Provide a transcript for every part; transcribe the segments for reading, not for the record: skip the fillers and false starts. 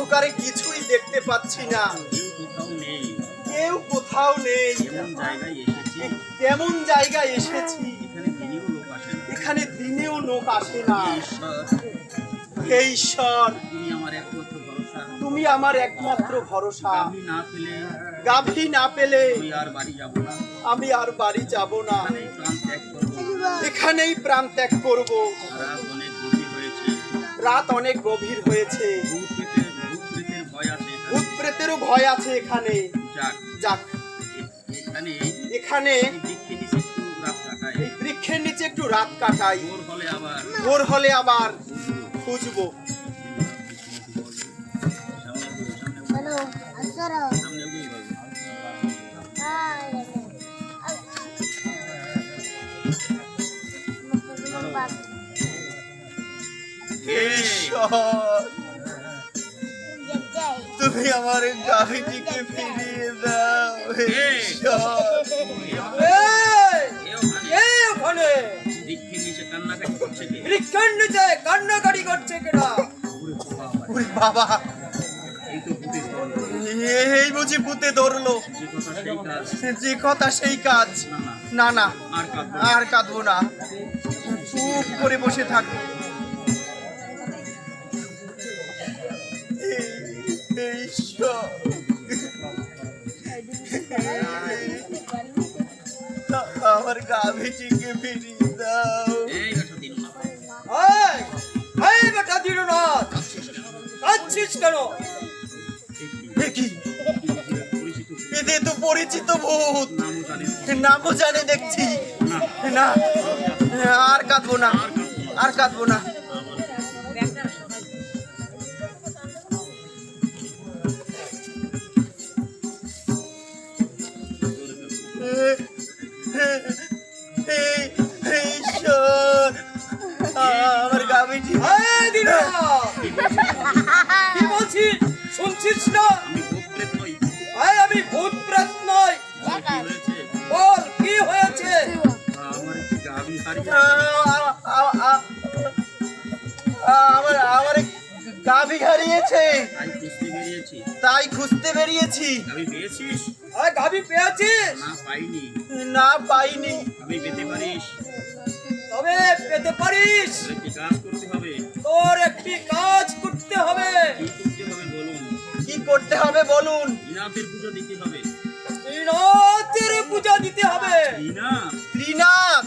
অন্ধকারে কিছুই দেখতে পাচ্ছি না। কেউ কোথাও নেই। কেমন জায়গায় এসেছি, এখানে দিনেও লোক আসে না। হে ঈশ্বর, তুমি আমার একমাত্র ভরসা। গাভী না পেলে আমি আর বাড়ি যাব না। এখানেই প্রাণ ত্যাগ করব। রাত অনেক গভীর হয়েছে, ভূত প্রেতেরও ভয় আছে এখানে। যাক, এখানে এই বৃক্ষের নিচে একটু রাত কাটাই। ভোর হলে আবার খুঁজবো। তুমি আমার গাভীটিকে ফিরিয়ে দাও। কান্নাকাটি করছে কেনা? বাবা, এই বুঝি ভূতে ধরলো। যে কথা সেই কাজ। না না, আর কাঁদবো না, চুপ করে বসে থাকবো। আমার গাভীটিকে ফিরিয়ে দাও। কেন? এদের তো পরিচিত ভূত, নামও জানে দেখছি। না, আর কাঁদবো না, আর কাঁদবো না। আমার গাভীটি কি বলছিস? শুনছিস না? আমি ভূত প্রেত নই। বল, কি হয়েছে? আমার গাভী হারিয়েছে, তাই খুঁজতে বেরিয়েছি। গাভী পেয়েছিস? না, পাইনি। তবে পেতে পারিস। তোর একটি কাজ করতে হবে। কি করতে হবে বলুন? ত্রিনাথের পূজা দিতে হবে। ত্রিনাথ?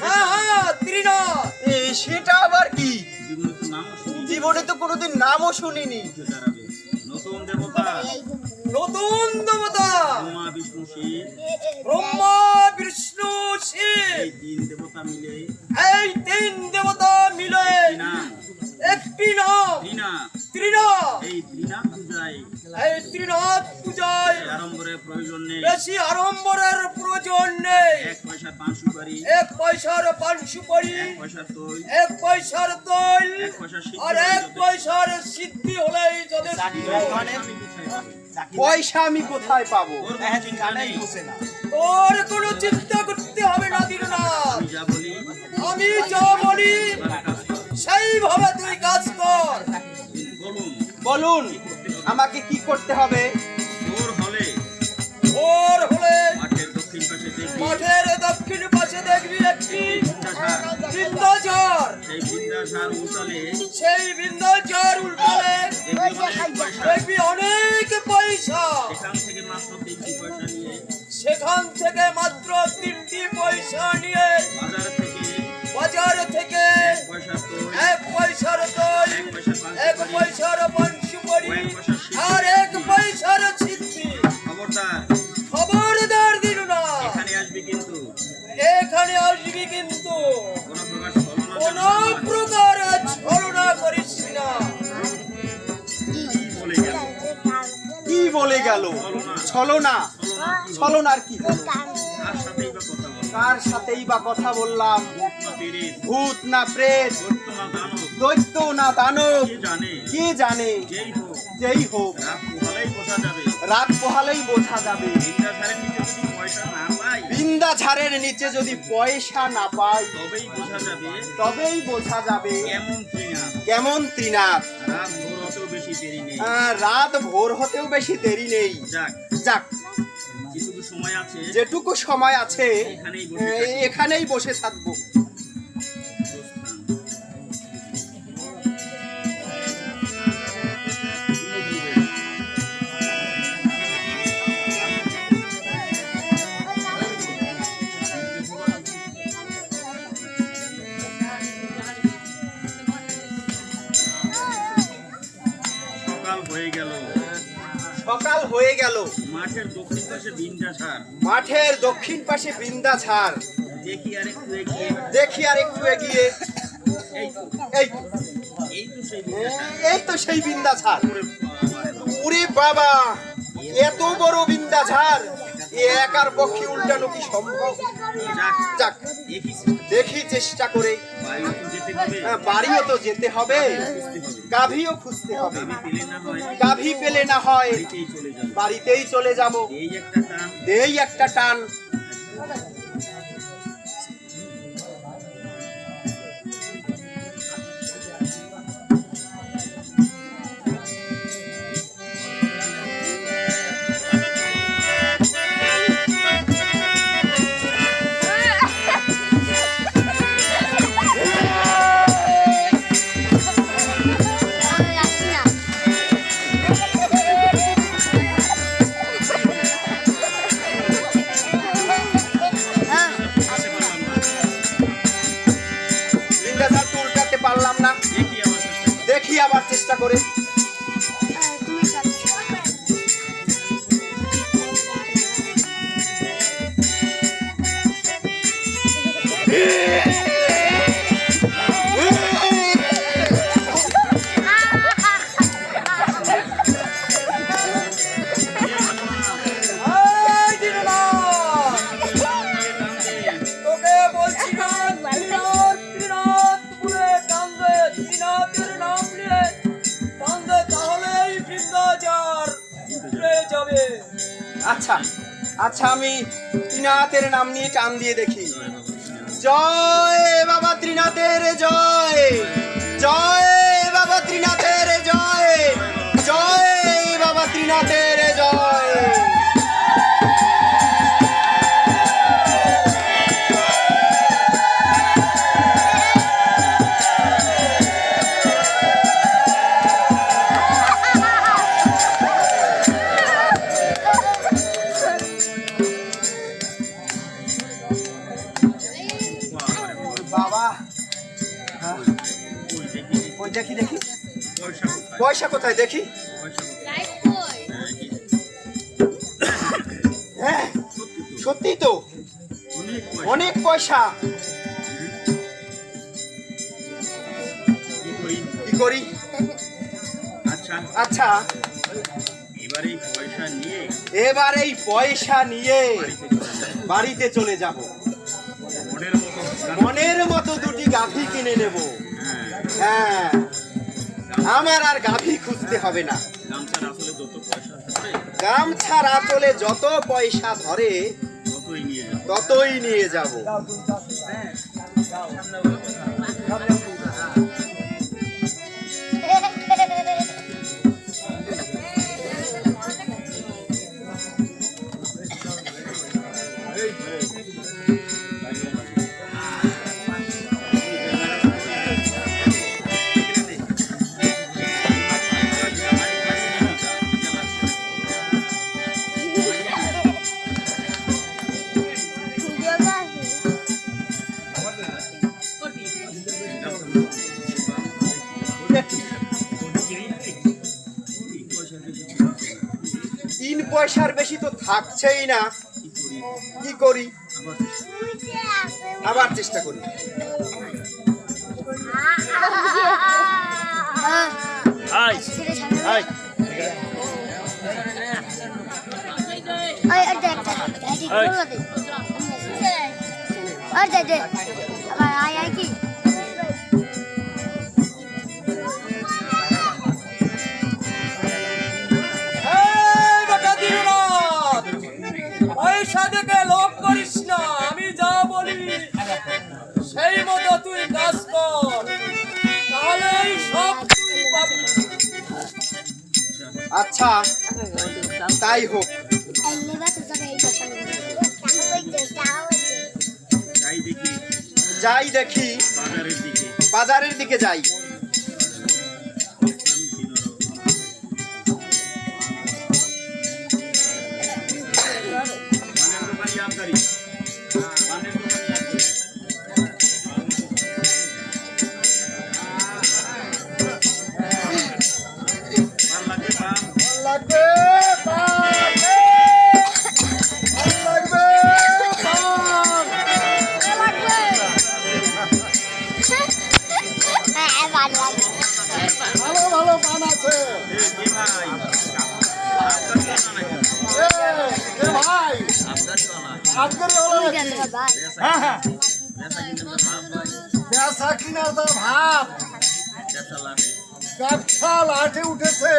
হ্যাঁ, ত্রিনাথ। সেটা আবার কি? জীবনে তো কোনোদিন নামও শুনিনি। নতুন দেবতা ব্রহ্মা, বিষ্ণু, শিব, এই তিন দেবতা মিলে একটি নাম ত্রিনাথ। এই ত্রিনাথ পূজায় বেশি আড়ম্বরের প্রয়োজন নেই। 1 পয়সার পান সুপারি, 1 পয়সার তৈল আর 1 পয়সার সিদ্ধি হলেই যথেষ্ট। পয়সা আমি কোথায় পাবো? তোর কোনো চিন্তা করতে হবে না দীননাথ। আমি যা বলি সেইভাবে তুই কাজ কর। বলুন, আমাকে কি করতে হবে? ভোর হলে মাঠের দক্ষিণ পাশে দেখবি একটি বৃন্দাচার। সেই বৃন্দাচার উল্টালে দেখবি অনেক পয়সা। সেখান থেকে মাত্র 3টি পয়সা নিয়ে বাজার থেকে 1 পয়সার তৈল, 1 পয়সার পান সুপারি আর 1 পয়সার সিদ্ধি। খবরদার দীননাথ, এখানে আসবি কিন্তু কোন প্রকার ছলনা করিস না। কি বলে গেল? ছলনা? ছলনার কি? কার সাথেই বা কথা বললাম? ভূত না প্রেত? দৈত্য না দানব কে জানে, যেই হোক রাত পোহালেই বোঝা যাবে। বিন্দা ঝাড়ের নিচে যদি পয়সা না পাই তবেই বোঝা যাবে কেমন ত্রিনাথ। রাত ভোর হতেও বেশি দেরি নেই। যাক, যেটুকু সময় আছে এখানেই বসে থাকবো। সকাল হয়ে গেল। মাঠের দক্ষিণ পাশে বিন্দা ছাড়। দেখি আর একটু এগিয়ে। এই তো সেই বিন্দা ছাড়। ওরে বাবা, এত বড় বিন্দা ছাড় একার পক্ষে উল্টানো কি সম্ভব? যাক, দেখি চেষ্টা করে। বাড়িও তো যেতে হবে, গাভীও খুঁজতে হবে। গাভী পেলে না হয় বাড়িতেই চলে যাব। এই একটা টান। পারলাম না, দেখি আবার চেষ্টা করে। আচ্ছা আচ্ছা, আমি ত্রিনাথের নাম নিয়ে টান দিয়ে দেখি। জয় বাবা ত্রিনাথের জয়, জয় বাবা ত্রিনাথের জয়, জয় বাবা ত্রিনাথের জয়। দেখি দেখি পয়সা কোথায় দেখি। হ্যাঁ, সত্যি তো অনেক পয়সা। কি করি? আচ্ছা, এবার এই পয়সা নিয়ে বাড়িতে চলে যাব। মনের মতো দুটি গাভী কিনে নেব। হ্যাঁ, আমার আর গাভী খুঁজতে হবে না। গামছার আঁচলে যত পয়সা ধরে ততই নিয়ে যাব। তিন পয়সার বেশি তো থাকছেই না, কি করি? আবার চেষ্টা করি। আচ্ছা তাই হোক। যাই দেখি বাজারের দিকে যাই। ভালো ভালো পান আছে ভাই, বেচা কিনার তো ভাব, ব্যবসা লাঠে উঠেছে।